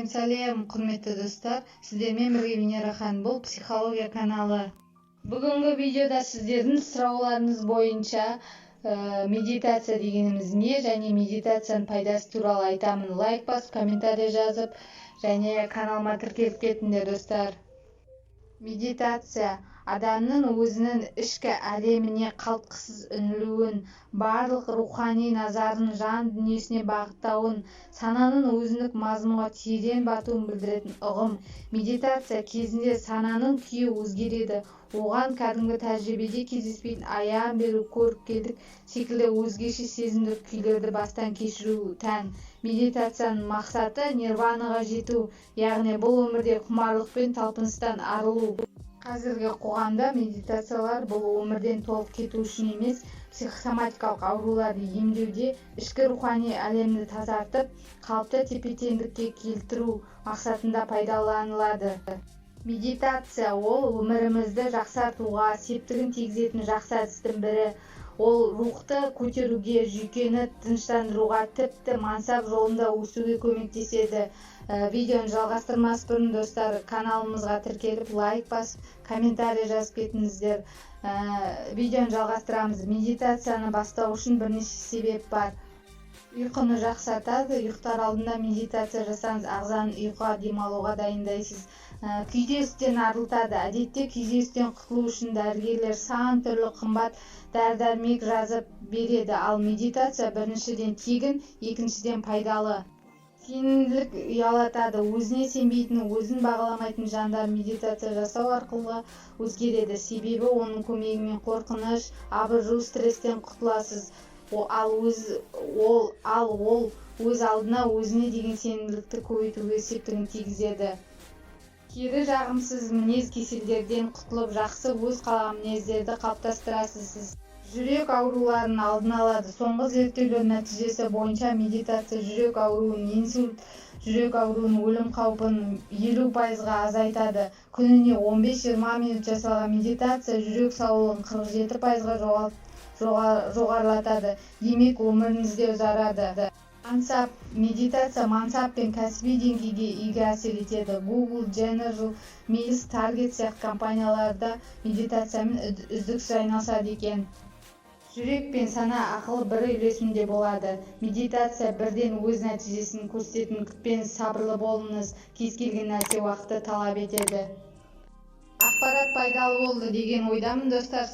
Сәлем, құрметті достар. Сіздермен бірге Венерахан, бұл психология каналы. Бүгінгі видеода сіздердің сұрауларыңыз бойынша медитация дегеніміз не және медитацияның пайдасы туралы айтамын. Лайк басып, комментарий жазып, және каналыма тіркеліп кетіңдер, достар. Медитация адамның өзінің ішкі әлеміне қалтқысыз үңілуін, барлық рухани назарын жан дүниесіне бағыттауын, сананың өзіндік мазмұнға терең батуын білдіретін ұғым. Медитация кезінде сананың күйі өзгереді. Оған кәдімгі тәжірибеде кездеспейтін аян беру, көріпкелдік секілді өзгеше сезімдік күйлерді бастан кешіру тән. Медитацияның мақсаты нирванаға жету, яғни бұл өмірде құмарлық пен талпыныстан арылу. Қазіргі қоғамда медитациялар бұл өмірден толық кету үшін емес, психосоматикалық ауруларды емдеуде, ішкі рухани әлемді тазартып, қалыпты тепе-теңдікке келтіру мақсатында пайдаланылады. Медитация ол өмірімізді жақсартуға септігін тигізетін жақсы әдістің бірі. Ол рухты көтеруге, жүйкені тыныштандыруға, тіпті мансап жолында өсуге көмектеседі. Видеоны жалғастырмас бұрын, достар, каналымызға тіркеліп, лайк басып, комментарий жазып кетіңіздер. Видеоны жалғастырамыз. Медитацияны бастау үшін бірнеше себеп бар. Ұйқыны жақсартады. Ұйықтар алдында медитация жасаңыз, ағзаны ұйқыға, демалуға дайындайсыз. Күйзелістен арылтады. Әдетте күйзелістен құтылу үшін дәрігерлер сан түрлі қымбат дәрі-дәрмек жазып береді, ал медитация біріншіден тегін, екіншіден пайдалы. Сенімділік ұялатады. Өзіне сенбейтін, өзін бағаламайтын жандар медитация жасау арқылы өзгереді. Себебі оның көмегімен қорқыныш, абыржу, стресстен құтыласыз. Ол өз алдына өзіне деген сенімділікті көбейтуге септігін тигізеді. Кері жағымсыз мінез кеселдерден құтылып, жақсы өз қалаған мінездерді қалыптастырасыз. Жүрек ауруларын алдын алады. Соңғы зерттеулер нәтижесі бойынша медитация жүрек ауруын, инсульт, жүрек ауруын, өлім қаупін 50%-ға азайтады. Күніне 15-20 минут жасалған медитация жүрек саулығын 47%-ға жоғарылатады. Демек, өміріңізде ұзарады. Медитация мансап пен кәсіби деңгейге игі әсер етеді. Google, General Mills, Target сияқты компанияларда медитациямен үздіксіз айналысады екен. Жүрек пен сана ақыл бір үйлесімде болады. Медитация бірден өз нәтижесін көрсететін, күтпеңіз, сабырлы болыңыз. Кез келген нәрсе уақытты талап етеді. Ақпарат пайдалы болды деген ойдамын, достар.